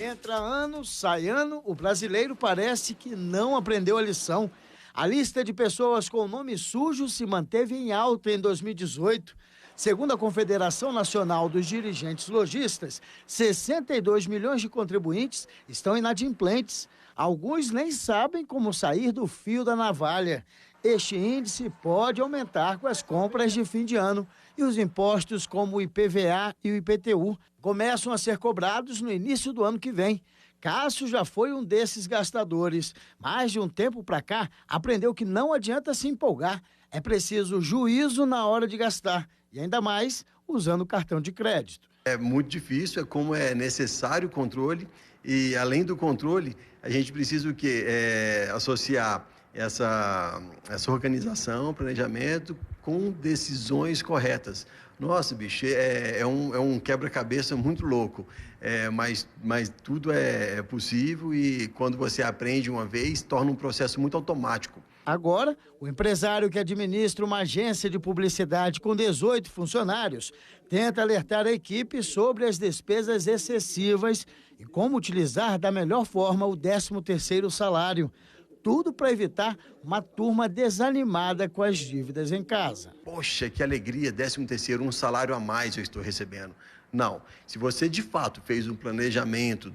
Entra ano, sai ano, o brasileiro parece que não aprendeu a lição. A lista de pessoas com nome sujo se manteve em alta em 2018. Segundo a Confederação Nacional dos Dirigentes Lojistas, 62 milhões de contribuintes estão inadimplentes. Alguns nem sabem como sair do fio da navalha. Este índice pode aumentar com as compras de fim de ano e os impostos como o IPVA e o IPTU começam a ser cobrados no início do ano que vem. Cássio já foi um desses gastadores, mas de um tempo para cá aprendeu que não adianta se empolgar, é preciso juízo na hora de gastar e ainda mais usando o cartão de crédito. É muito difícil, é como é necessário o controle e além do controle a gente precisa o quê? Associar essa organização, planejamento com decisões corretas. Nossa, bicho, é um quebra-cabeça muito louco, mas tudo é possível e quando você aprende uma vez, torna um processo muito automático. Agora, o empresário que administra uma agência de publicidade com 18 funcionários tenta alertar a equipe sobre as despesas excessivas e como utilizar da melhor forma o 13º salário. Tudo para evitar uma turma desanimada com as dívidas em casa. Poxa, que alegria, 13º, um salário a mais eu estou recebendo. Não, se você de fato fez um planejamento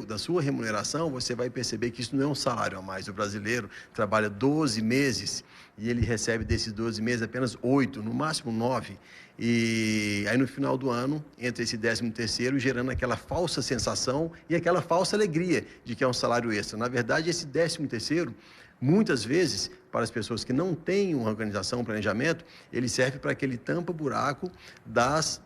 da sua remuneração, você vai perceber que isso não é um salário a mais. O brasileiro trabalha 12 meses e ele recebe desses 12 meses apenas 8, no máximo 9. E aí no final do ano entra esse 13º gerando aquela falsa sensação e aquela falsa alegria de que é um salário extra. Na verdade, esse 13º, muitas vezes, para as pessoas que não têm uma organização, um planejamento, ele serve para aquele tampa-buraco das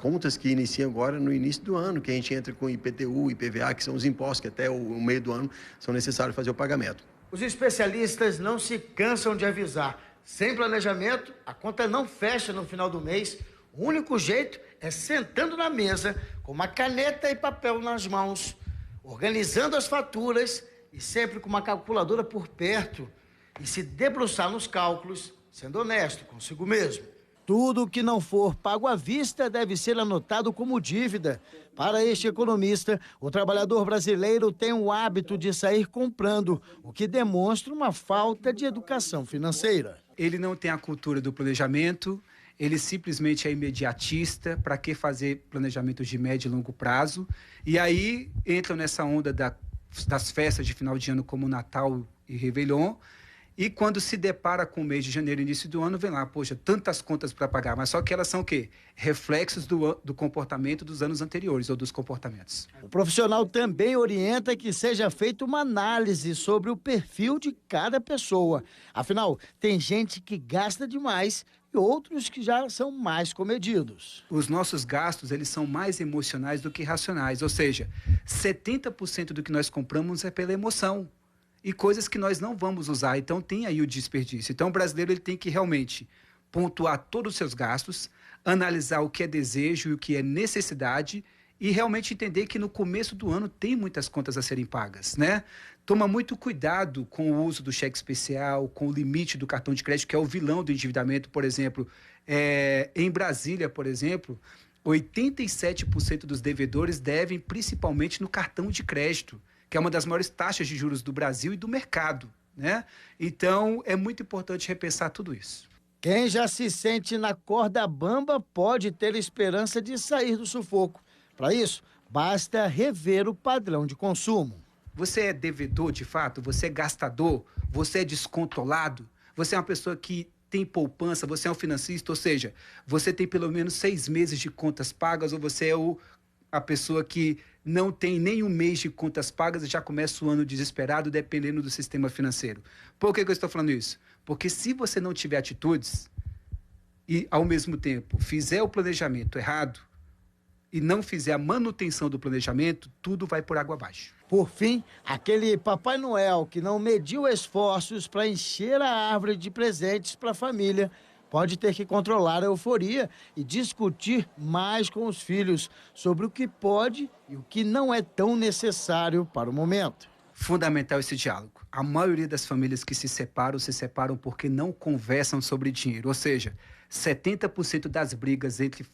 contas que iniciam agora no início do ano, que a gente entra com IPTU, IPVA, que são os impostos que até o meio do ano são necessários fazer o pagamento. Os especialistas não se cansam de avisar. Sem planejamento, a conta não fecha no final do mês. O único jeito é sentando na mesa, com uma caneta e papel nas mãos, organizando as faturas e sempre com uma calculadora por perto e se debruçar nos cálculos, sendo honesto consigo mesmo. Tudo que não for pago à vista deve ser anotado como dívida. Para este economista, o trabalhador brasileiro tem o hábito de sair comprando, o que demonstra uma falta de educação financeira. Ele não tem a cultura do planejamento, ele simplesmente é imediatista. Para que fazer planejamentos de médio e longo prazo? E aí entram nessa onda das festas de final de ano como Natal e Réveillon, e quando se depara com o mês de janeiro, início do ano, vem lá, poxa, tantas contas para pagar, mas só que elas são o quê? Reflexos do comportamento dos anos anteriores ou dos comportamentos. O profissional também orienta que seja feita uma análise sobre o perfil de cada pessoa. Afinal, tem gente que gasta demais e outros que já são mais comedidos. Os nossos gastos, eles são mais emocionais do que racionais, ou seja, 70% do que nós compramos é pela emoção. E coisas que nós não vamos usar, então tem aí o desperdício. Então o brasileiro ele tem que realmente pontuar todos os seus gastos, analisar o que é desejo e o que é necessidade e realmente entender que no começo do ano tem muitas contas a serem pagas, né? Toma muito cuidado com o uso do cheque especial, com o limite do cartão de crédito, que é o vilão do endividamento, por exemplo. Em Brasília, por exemplo, 87% dos devedores devem principalmente no cartão de crédito, que é uma das maiores taxas de juros do Brasil e do mercado, né? Então, é muito importante repensar tudo isso. Quem já se sente na corda bamba pode ter esperança de sair do sufoco. Para isso, basta rever o padrão de consumo. Você é devedor, de fato? Você é gastador? Você é descontrolado? Você é uma pessoa que tem poupança? Você é um financista? Ou seja, você tem pelo menos 6 meses de contas pagas ou você é a pessoa que não tem nem um mês de contas pagas e já começa o ano desesperado, dependendo do sistema financeiro. Por que eu estou falando isso? Porque se você não tiver atitudes e, ao mesmo tempo, fizer o planejamento errado e não fizer a manutenção do planejamento, tudo vai por água abaixo. Por fim, aquele Papai Noel que não mediu esforços para encher a árvore de presentes para a família pode ter que controlar a euforia e discutir mais com os filhos sobre o que pode e o que não é tão necessário para o momento. Fundamental esse diálogo. A maioria das famílias que se separam porque não conversam sobre dinheiro. Ou seja, 70% das brigas entre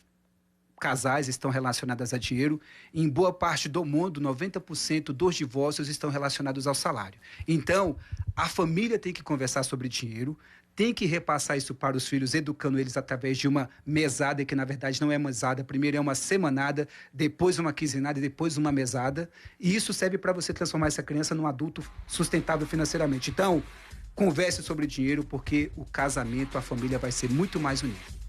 casais estão relacionadas a dinheiro. Em boa parte do mundo, 90% dos divórcios estão relacionados ao salário. Então, a família tem que conversar sobre dinheiro, tem que repassar isso para os filhos, educando eles através de uma mesada, que na verdade não é mesada. Primeiro é uma semanada, depois uma quinzenada e depois uma mesada. E isso serve para você transformar essa criança num adulto sustentável financeiramente. Então, converse sobre dinheiro, porque o casamento, a família vai ser muito mais unida.